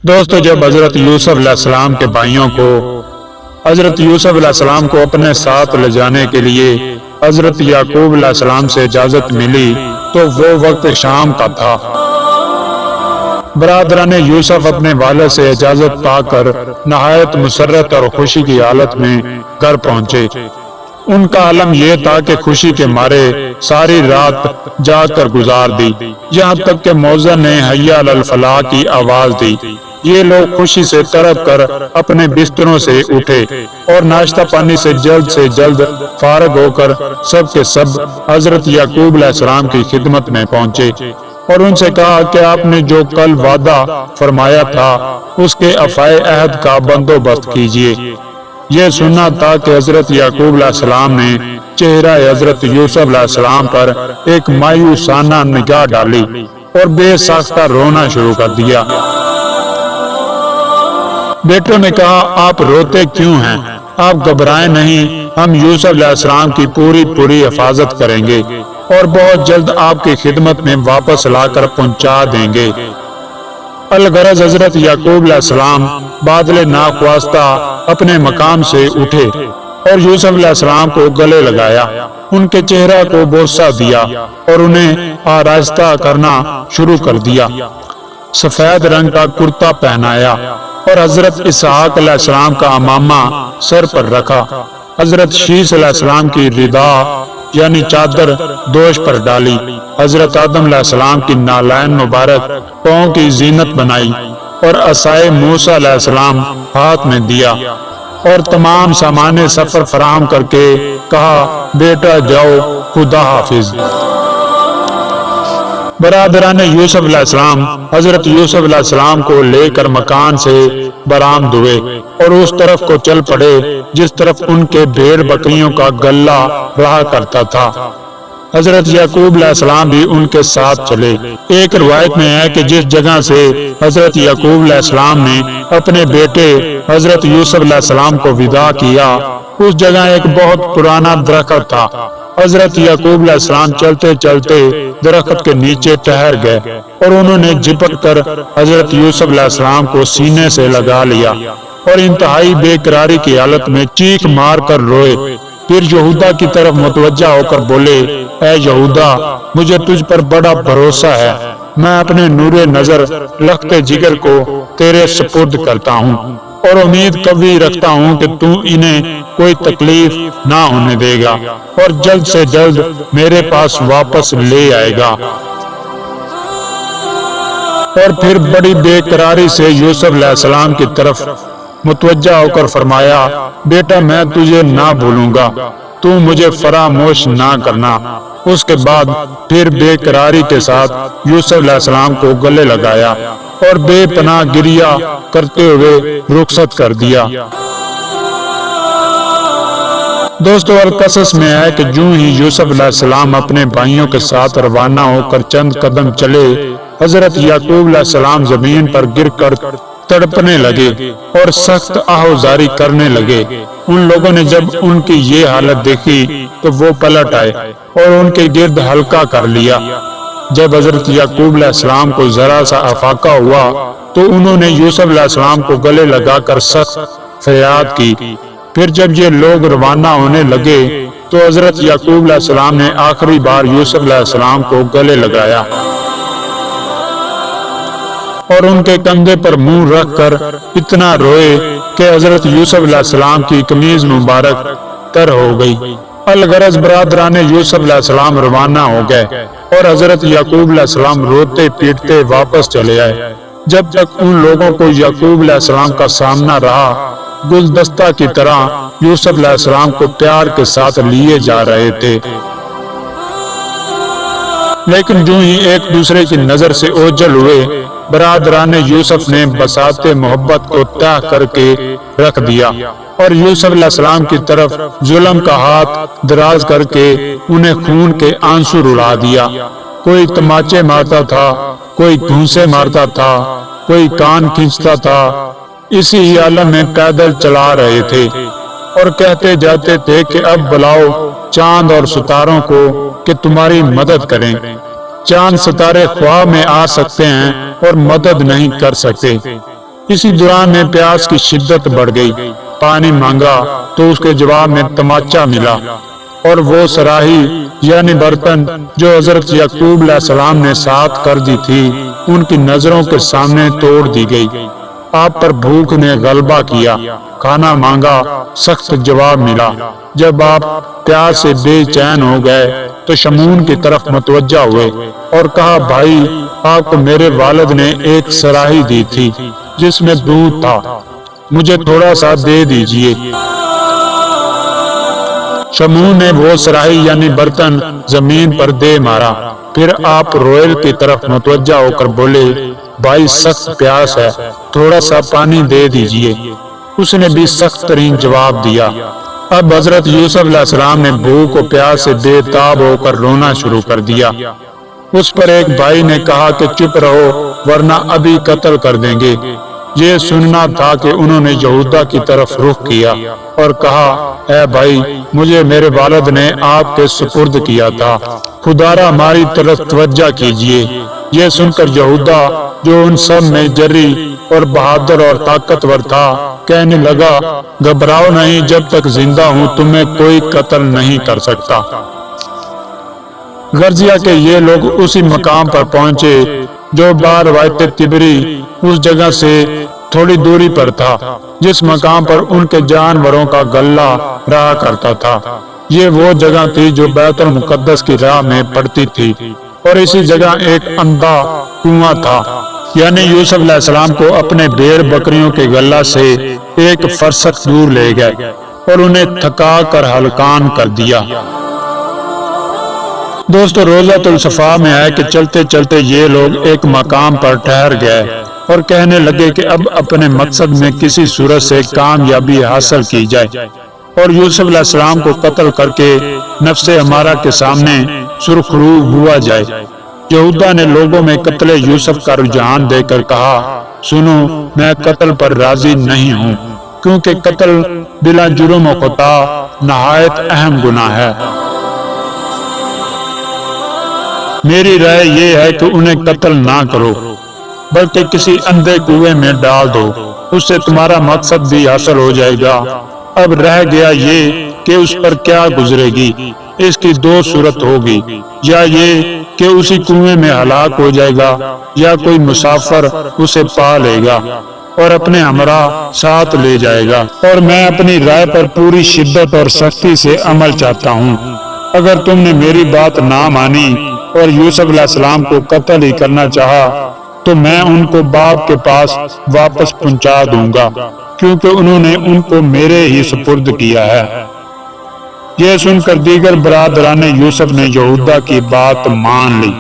دوستو، جب حضرت یوسف علیہ السلام کے بھائیوں کو حضرت یوسف علیہ السلام کو اپنے ساتھ لے جانے کے لیے حضرت یعقوب علیہ السلام سے اجازت ملی تو وہ وقت شام کا تھا۔ برادران یوسف اپنے والد سے اجازت پا کر نہایت مسرت اور خوشی کی حالت میں گھر پہنچے۔ ان کا عالم یہ تھا کہ خوشی کے مارے ساری رات جاگ کر گزار دی، یہاں تک کہ مؤذن نے حی علی الفلاح کی آواز دی۔ یہ لوگ خوشی سے تڑپ کر اپنے بستروں سے اٹھے اور ناشتہ پانی سے جلد فارغ ہو کر سب کے سب حضرت یعقوب علیہ السلام کی خدمت میں پہنچے اور ان سے کہا کہ آپ نے جو کل وعدہ فرمایا تھا اس کے افائے عہد کا بندوبست کیجیے۔ یہ سننا تھا کہ حضرت یعقوب علیہ السلام نے چہرہ حضرت یوسف علیہ السلام پر ایک مایوسانہ نگاہ ڈالی اور بے ساختہ رونا شروع کر دیا۔ بیٹوں نے کہا، آپ روتے کیوں ہیں؟ آپ گھبرائیں نہیں، ہم یوسف علیہ السلام کی پوری حفاظت کریں گے اور بہت جلد آپ کی خدمت میں واپس لا کر پہنچا دیں گے۔ الغرض حضرت یعقوب علیہ السلام بادل ناخواستہ اپنے مقام سے اٹھے اور یوسف علیہ السلام کو گلے لگایا، ان کے چہرہ کو بوسہ دیا اور انہیں آراستہ کرنا شروع کر دیا۔ سفید رنگ کا کرتا پہنایا اور حضرت اسحاق علیہ السلام کا عمامہ سر پر رکھا۔ حضرت شیش علیہ السلام کی ردا یعنی چادر دوش پر ڈالی۔ حضرت آدم علیہ السلام کی نالین مبارک پاؤں کی زینت بنائی اور عصائے موسیٰ علیہ السلام ہاتھ میں دیا اور تمام سامان سفر فراہم کر کے کہا، بیٹا جاؤ، خدا حافظ۔ برادران یوسف علیہ السلام حضرت یوسف علیہ السلام کو لے کر مکان سے برآمد ہوئے اور اس طرف کو چل پڑے جس طرف ان کے بھیڑ بکریوں کا گلہ رہا کرتا تھا۔ حضرت یعقوب علیہ السلام بھی ان کے ساتھ چلے۔ ایک روایت میں ہے کہ جس جگہ سے حضرت یعقوب علیہ السلام نے اپنے بیٹے حضرت یوسف علیہ السلام کو وداع کیا، اس جگہ ایک بہت پرانا درخت تھا۔ حضرت یعقوب علیہ السلام چلتے چلتے درخت کے نیچے ٹھہر گئے اور انہوں نے جھپٹ کر حضرت یوسف علیہ السلام کو سینے سے لگا لیا اور انتہائی بے قراری کی حالت میں چیخ مار کر روئے۔ پھر یہودا کی طرف متوجہ ہو کر بولے، اے یہودا، مجھے تجھ پر بڑا بھروسہ ہے، میں اپنے نور نظر لخت جگر کو تیرے سپرد کرتا ہوں اور امید قوی رکھتا ہوں کہ تو انہیں کوئی تکلیف نہ ہونے دے گا اور جلد سے جلد میرے پاس واپس لے آئے گا۔ اور پھر بڑی بے قراری سے یوسف علیہ السلام کی طرف متوجہ ہو کر فرمایا، بیٹا میں تجھے نہ بھولوں گا، تو مجھے فراموش نہ کرنا۔ اس کے بعد پھر بے قراری کے ساتھ یوسف علیہ السلام کو گلے لگایا اور بے پناہ گریہ کرتے ہوئے رخصت کر دیا۔ دوستو، القصص میں ہے کہ جو ہی یوسف علیہ السلام اپنے بھائیوں کے ساتھ روانہ ہو کر چند قدم چلے، حضرت یعقوب علیہ السلام زمین پر گر کر تڑپنے لگے اور سخت آہوزاری کرنے لگے۔ ان لوگوں نے جب ان کی یہ حالت دیکھی تو وہ پلٹ آئے اور ان کے گرد حلقہ کر لیا۔ جب حضرت یعقوب علیہ السلام کو ذرا سا افاقہ ہوا تو انہوں نے یوسف علیہ السلام کو گلے لگا کر سخت فریاد کی۔ پھر جب یہ لوگ روانہ ہونے لگے تو حضرت یعقوب علیہ السلام نے آخری بار یوسف علیہ السلام کو گلے لگایا اور ان کے کندھے پر منہ رکھ کر اتنا روئے کہ حضرت یوسف علیہ السلام کی قمیض مبارک تر ہو گئی۔ الغرض برادران یوسف علیہ السلام روانہ ہو گئے اور حضرت یعقوب علیہ السلام روتے پیٹتے واپس چلے آئے۔ جب تک ان لوگوں کو یعقوب علیہ السلام کا سامنا رہا، گلدستہ کی طرح یوسف علیہ السلام کو پیار کے ساتھ لیے جا رہے تھے، لیکن جو ہی ایک دوسرے کی نظر سے اوجھل ہوئے، برادران یوسف نے بساط محبت کو تہ کر کے رکھ دیا اور یوسف علیہ السلام کی طرف ظلم کا ہاتھ دراز کر کے انہیں خون کے آنسو رلا دیا۔ کوئی تماچے مارتا تھا، کوئی گھونسے مارتا تھا، کوئی کان کھینچتا تھا۔ اسی ہی عالم میں پیدل چلا رہے تھے اور کہتے جاتے تھے کہ اب بلاؤ چاند اور ستاروں کو کہ تمہاری مدد کریں۔ چاند ستارے خواہ میں آ سکتے ہیں اور مدد نہیں کر سکتے۔ اسی دوران میں پیاس کی شدت بڑھ گئی، پانی مانگا تو اس کے جواب میں تماچا ملا، اور وہ صراحی یعنی برتن جو حضرت یعقوب علیہ السلام نے ساتھ کر دی تھی ان کی نظروں کے سامنے توڑ دی گئی۔ آپ پر بھوک نے غلبہ کیا، کھانا مانگا، سخت جواب ملا۔ جب آپ پیاس سے بے چین ہو گئے تو شمعون کی طرف متوجہ ہوئے اور کہا، بھائی آپ کو میرے والد نے ایک صراحی دی تھی جس میں دودھ تھا، مجھے تھوڑا سا دے دیجئے۔ شمعون نے وہ صراحی یعنی برتن زمین پر دے مارا، پھر آپ روئل کی طرف متوجہ ہو کر بولے، بھائی سخت پیاس ہے، تھوڑا سا پانی دے دیجئے۔ اس نے بھی سخت ترین جواب دیا۔ اب حضرت یوسف علیہ السلام نے بھوک و پیاس سے بے تاب ہو کر رونا شروع کر دیا۔ اس پر ایک بھائی نے کہا کہ چپ رہو ورنہ ابھی قتل کر دیں گے۔ یہ سننا تھا کہ انہوں نے یہودا کی طرف رخ کیا اور کہا، اے بھائی مجھے میرے والد نے آپ کے سپرد کیا تھا، خدارا ہماری طرف توجہ کیجئے۔ یہ سن کر یہودا جو ان سب میں جری اور بہادر اور طاقتور تھا کہنے لگا، گھبراؤ نہیں، جب تک زندہ ہوں تمہیں کوئی قتل نہیں کر سکتا۔ غرضیہ کہ یہ لوگ اسی مقام پر پہنچے جو باروایت تبری اس جگہ سے تھوڑی دوری پر تھا جس مقام پر ان کے جانوروں کا غلہ رہا کرتا تھا۔ یہ وہ جگہ تھی جو بیت المقدس کی راہ میں پڑتی تھی، اور اسی جگہ ایک اندھا کنواں تھا، یعنی یوسف علیہ السلام کو اپنے بھیڑ بکریوں کے غلہ سے ایک فرسخ دور لے گئے اور انہیں تھکا کر ہلکان کر دیا۔ دوستو روضۃ الصفا میں ہے کہ چلتے چلتے یہ لوگ ایک مقام پر ٹھہر گئے اور کہنے لگے کہ اب اپنے مقصد میں کسی صورت سے کامیابی حاصل کی جائے اور یوسف علیہ السلام کو قتل کر کے نفس ہمارا کے سامنے سرخرو ہوا جائے۔ یہودا نے لوگوں میں قتل یوسف کا رجحان دے کر کہا، سنو میں قتل پر راضی نہیں ہوں، کیونکہ قتل بلا جرم و خطا نہایت اہم گناہ ہے۔ میری رائے یہ ہے کہ انہیں قتل نہ کرو بلکہ کسی اندھے کنویں میں ڈال دو، اس سے تمہارا مقصد بھی حاصل ہو جائے گا۔ اب رہ گیا یہ کہ اس پر کیا گزرے گی۔ اس کی دو صورت ہوگی، یا یہ کہ اسی کنویں میں ہلاک ہو جائے گا، یا کوئی مسافر اسے پا لے گا اور اپنے ہمراہ ساتھ لے جائے گا۔ اور میں اپنی رائے پر پوری شدت اور سختی سے عمل چاہتا ہوں۔ اگر تم نے میری بات نہ مانی اور یوسف علیہ السلام کو قتل ہی کرنا چاہا تو میں ان کو باپ کے پاس واپس پہنچا دوں گا، کیونکہ انہوں نے ان کو میرے ہی سپرد کیا ہے۔ یہ سن کر دیگر برادران یوسف نے یہودا کی بات مان لی۔